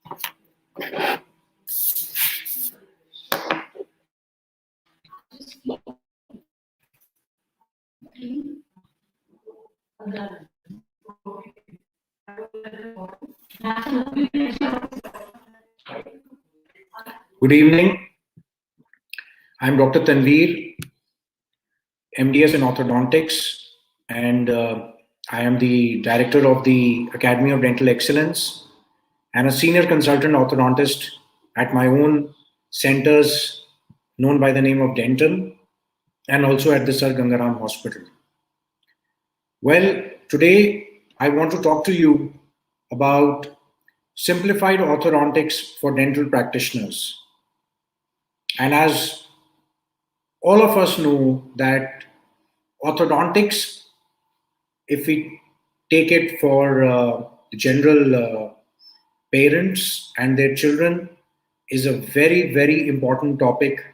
Good evening. I'm Dr. Tanvir, MDS in Orthodontics, and I am the director of the Academy of Dental Excellence and a senior consultant orthodontist at my own centers known by the name of Dental and also at the Sir Gangaram Hospital. Well, today I want to talk to you about simplified orthodontics for dental practitioners. And as all of us know that orthodontics, if we take it for the general parents and their children, is a very, very important topic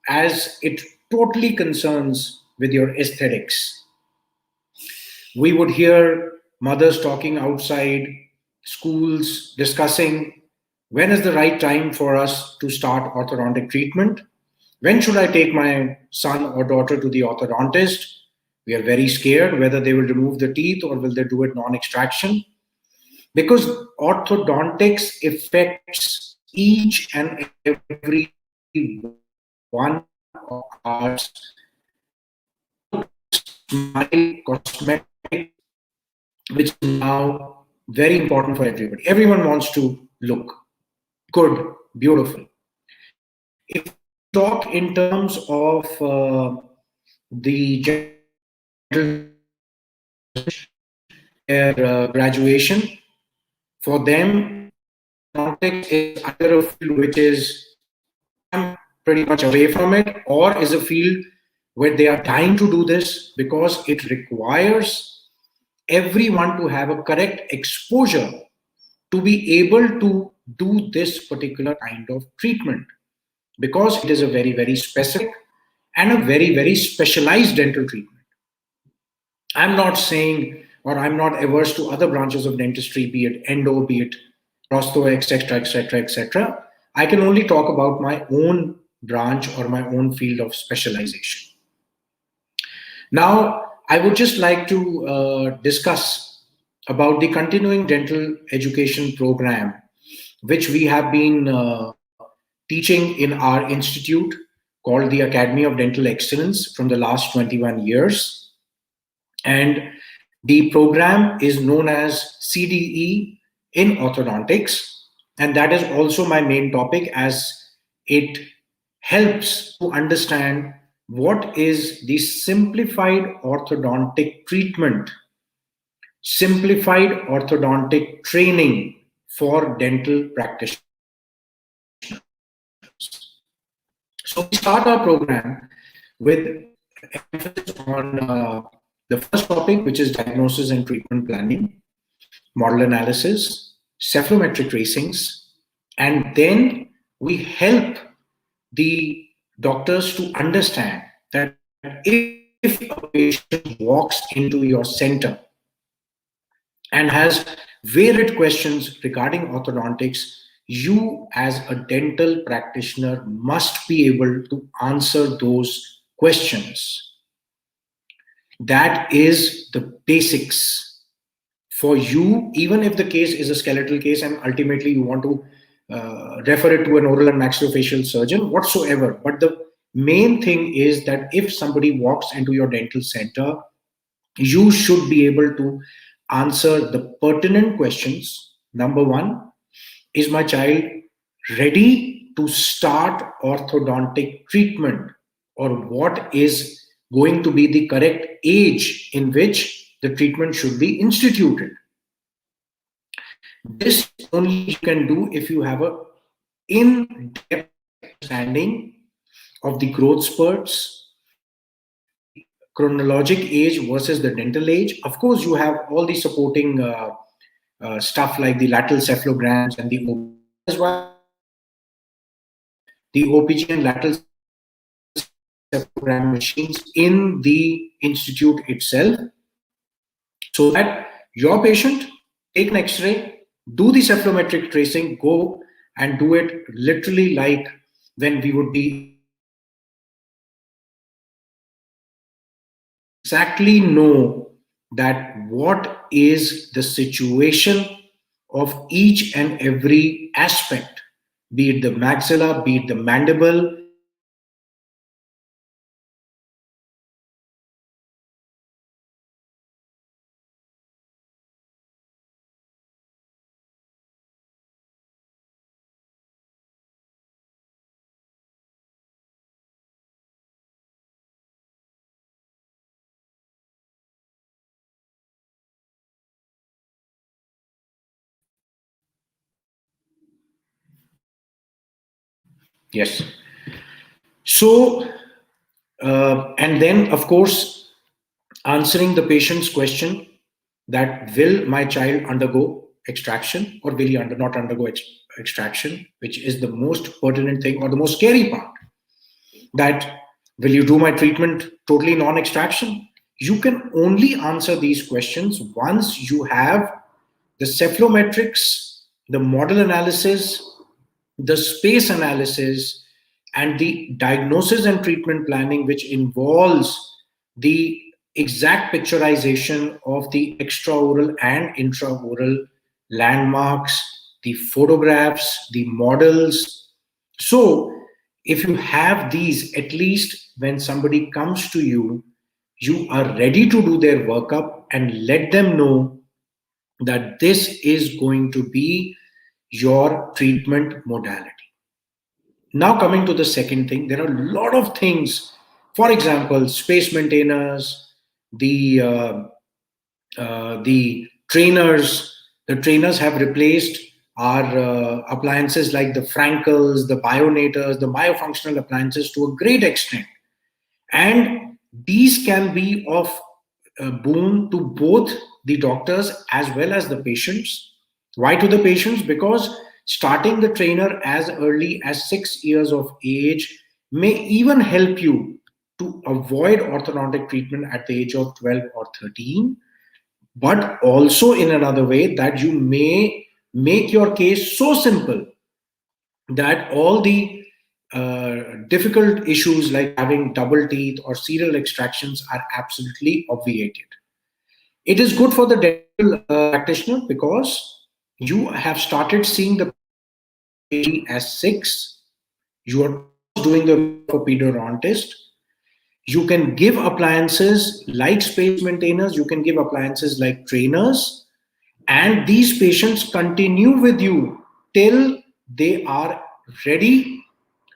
as it totally concerns with your aesthetics. We would hear mothers talking outside schools discussing when is the right time for us to start orthodontic treatment. When should I take my son or daughter to the orthodontist? We are very scared whether they will remove the teeth or will they do it non-extraction. Because orthodontics affects each and every one of our smile cosmetic, which is now very important for everybody. Everyone wants to look good, beautiful. If we talk in terms of the graduation, for them, orthodontics is either a field which is pretty much away from it, or is a field where they are dying to do this because it requires everyone to have a correct exposure to be able to do this particular kind of treatment, because it is a very, very specific and a very, very specialized dental treatment. I'm not saying, or I'm not averse to other branches of dentistry, be it endo, be it prosto, etc., etc., etc. I can only talk about my own branch or my own field of specialization. Now, I would just like to discuss about the continuing dental education program, which we have been teaching in our institute called the Academy of Dental Excellence from the last 21 years. And the program is known as CDE in orthodontics. And that is also my main topic, as it helps to understand what is the simplified orthodontic treatment, simplified orthodontic training for dental practitioners. So we start our program with emphasis on the first topic, which is diagnosis and treatment planning, model analysis, cephalometric tracings, and then we help the doctors to understand that if a patient walks into your center and has varied questions regarding orthodontics, you as a dental practitioner must be able to answer those questions. That is the basics for you, even if the case is a skeletal case and ultimately you want to refer it to an oral and maxillofacial surgeon, whatsoever. But the main thing is that if somebody walks into your dental center, you should be able to answer the pertinent questions. Number one, is my child ready to start orthodontic treatment, or what is going to be the correct age in which the treatment should be instituted? This only you can do if you have a in-depth understanding of the growth spurts, chronologic age versus the dental age. Of course, you have all the supporting stuff like the lateral cephalograms and the OPG as well. The OPG and lateral cephalogram machines in the institute itself, so that your patient take an X-ray, do the cephalometric tracing, go and do it literally like when we would be in the hospital. Exactly know that what is the situation of each and every aspect, be it the maxilla, be it the mandible, be it the yes. So, and then of course, answering the patient's question that will my child undergo extraction or will he not undergo extraction, which is the most pertinent thing or the most scary part. That will you do my treatment totally non-extraction? You can only answer these questions once you have the cephalometrics, the model analysis, the space analysis, and the diagnosis and treatment planning, which involves the exact picturization of the extraoral and intraoral landmarks, the photographs, the models. So, if you have these, at least when somebody comes to you, you are ready to do their workup and let them know that this is going to be your treatment modality. Now, coming to the second thing, there are a lot of things. For example, space maintainers, the trainers. The trainers have replaced our appliances like the Frankels, the Bionators, the myofunctional appliances to a great extent. And these can be of boon to both the doctors as well as the patients. Why to the patients? Because starting the trainer as early as 6 years of age may even help you to avoid orthodontic treatment at the age of 12 or 13, but also in another way that you may make your case so simple that all the difficult issues like having double teeth or serial extractions are absolutely obviated. It is good for the dental practitioner because you have started seeing the patient as early as 6. You are almost doing the role of a pedodontist. You can give appliances like space maintainers, you can give appliances like trainers, and these patients continue with you till they are ready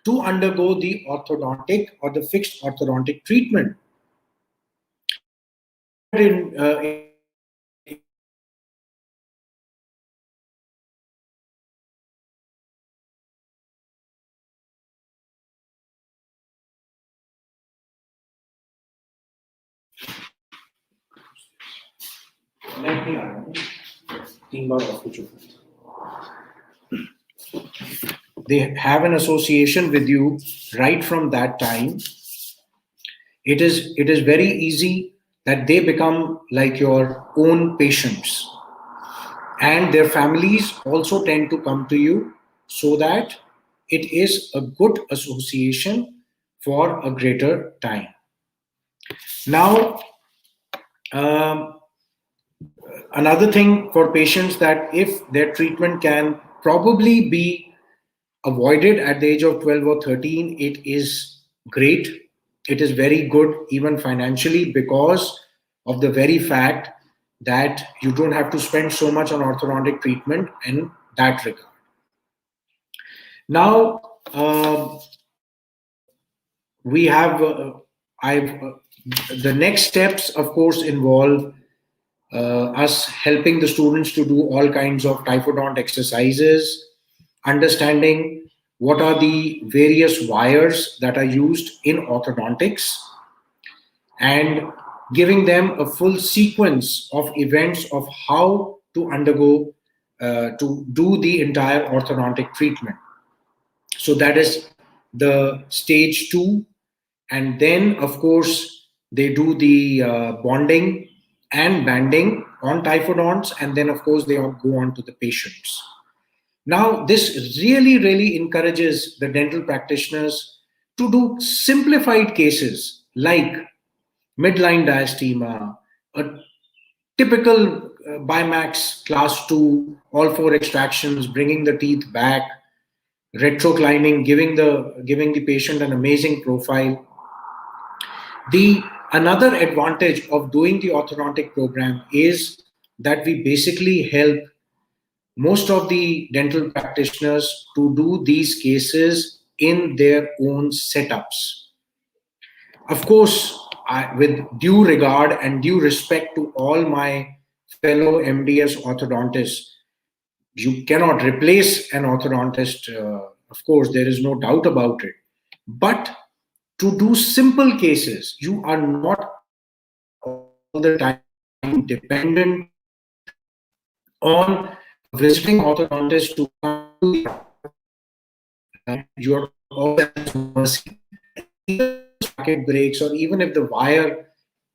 to undergo the orthodontic or the fixed orthodontic treatment. As I said in they have an association with you right from that time. It is very easy that they become like your own patients, and their families also tend to come to you, so that it is a good association for a greater time. Now, um, another thing for patients, that if their treatment can probably be avoided at the age of 12 or 13, it is great. It is very good, even financially, because of the very fact that you don't have to spend so much on orthodontic treatment in that regard. Now, we have, the next steps, of course, involve us helping the students to do all kinds of typhodont exercises, understanding what are the various wires that are used in orthodontics, and giving them a full sequence of events of how to undergo, to do the entire orthodontic treatment. So that is the stage 2. And then, of course, they do the bonding and banding on typhodonts, and then of course they all go on to the patients. Now, this really encourages the dental practitioners to do simplified cases like midline diastema, a typical Bimax class 2, all 4 extractions, bringing the teeth back, retroclining, giving the patient an amazing profile. Another advantage of doing the orthodontic program is that we basically help most of the dental practitioners to do these cases in their own setups. Of course, with due regard and due respect to all my fellow MDS orthodontists, you cannot replace an orthodontist. Of course, there is no doubt about it. But to do simple cases, you are not all the time dependent on visiting orthodontist to come to your mercy. Packet breaks, or even if the wire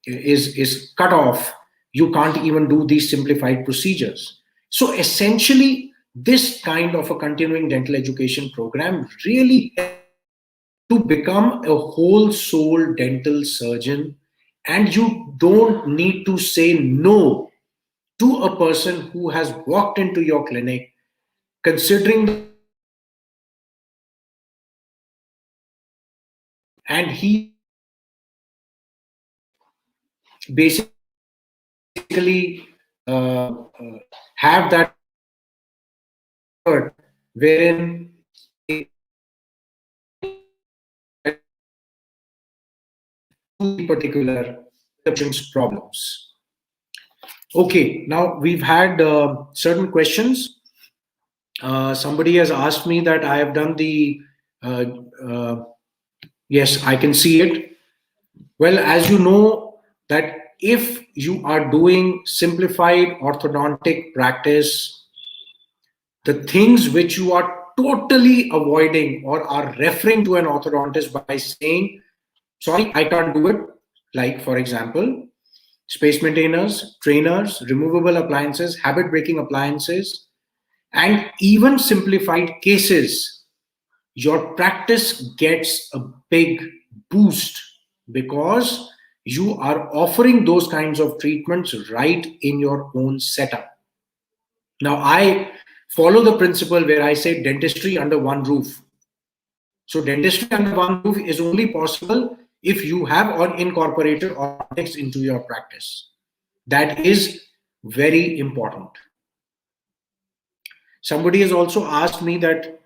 is cut off, you can't even do these simplified procedures. So essentially, this kind of a continuing dental education program really helps to become a whole soul dental surgeon, and you don't need to say no to a person who has walked into your clinic considering, and he basically have that wherein particular patient's problems. Okay, now we've had certain questions. Somebody has asked me that I have done the yes, I can see it. Well, as you know, that if you are doing simplified orthodontic practice, the things which you are totally avoiding or are referring to an orthodontist by saying, sorry, I can't do it. Like, for example, space maintainers, trainers, removable appliances, habit breaking appliances, and even simplified cases, your practice gets a big boost because you are offering those kinds of treatments right in your own setup. Now, I follow the principle where I say dentistry under one roof. So dentistry under one roof is only possible if you have or incorporated orthodontics into your practice. That is very important. Somebody has also asked me that,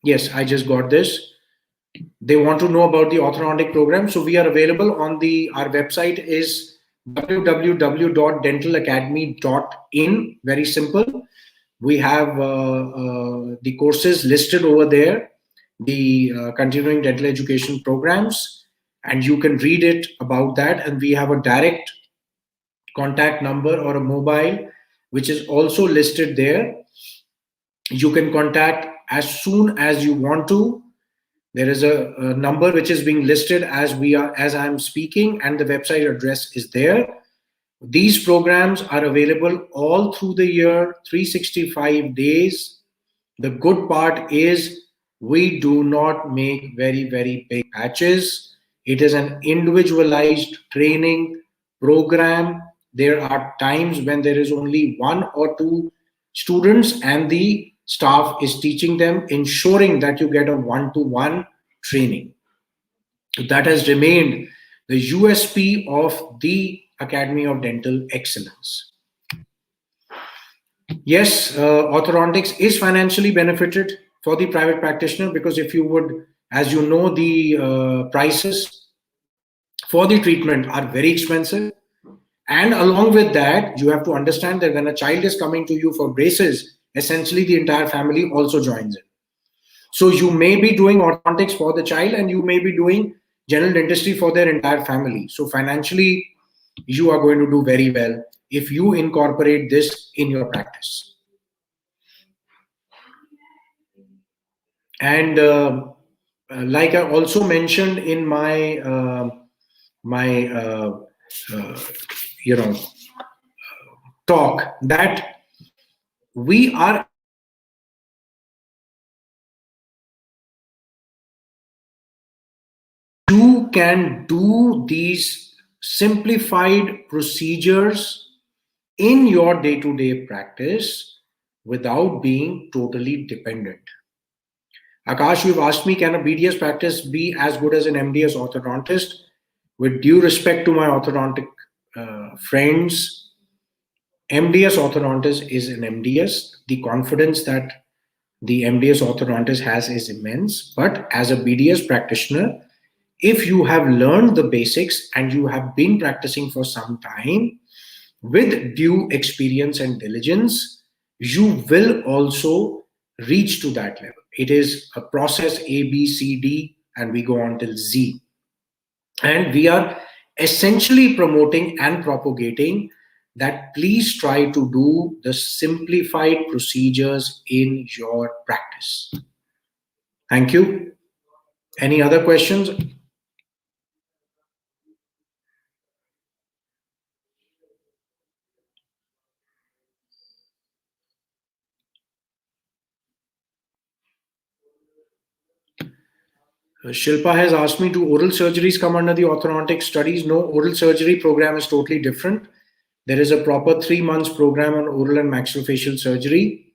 yes, I just got this. They want to know about the orthodontic program. So we are available on our website is www.dentalacademy.in. Very simple. We have the courses listed over there, the continuing dental education programs, and you can read it about that. And we have a direct contact number or a mobile, which is also listed there. You can contact as soon as you want to. There is a number which is being listed as I'm speaking, and the website address is there. These programs are available all through the year, 365 days. The good part is we do not make very big batches. It is an individualized training program. There are times when there is only 1 or 2 students and the staff is teaching them, ensuring that you get a one-to-one training. That has remained the USP of the Academy of Dental Excellence. Yes, orthodontics is financially benefited for the private practitioner, because if you would, as you know, the prices for the treatment are very expensive. And along with that, you have to understand that when a child is coming to you for braces, essentially the entire family also joins in. So you may be doing orthodontics for the child and you may be doing general dentistry for their entire family. So financially, you are going to do very well if you incorporate this in your practice. And like I also mentioned in my talk that we are you can do these simplified procedures in your day-to-day practice without being totally dependent. Akash, you've asked me, can a BDS practice be as good as an MDS orthodontist? With due respect to my orthodontic friends, MDS orthodontist is an MDS. The confidence that the MDS orthodontist has is immense. But as a BDS practitioner, if you have learned the basics and you have been practicing for some time with due experience and diligence, you will also reach to that level. It is a process A, B, C, D, and we go on till Z. And we are essentially promoting and propagating that please try to do the simplified procedures in your practice. Thank you. Any other questions? Shilpa has asked me, do oral surgeries come under the orthodontic studies? No, oral surgery program is totally different. There is a proper 3 months program on oral and maxillofacial surgery.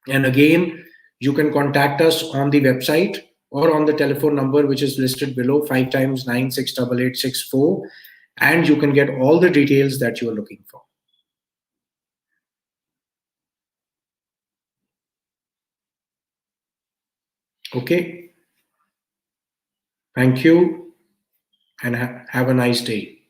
And again, you can contact us on the website or on the telephone number which is listed below, 5 times 968864, and you can get all the details that you are looking for. Okay. Thank you and have a nice day.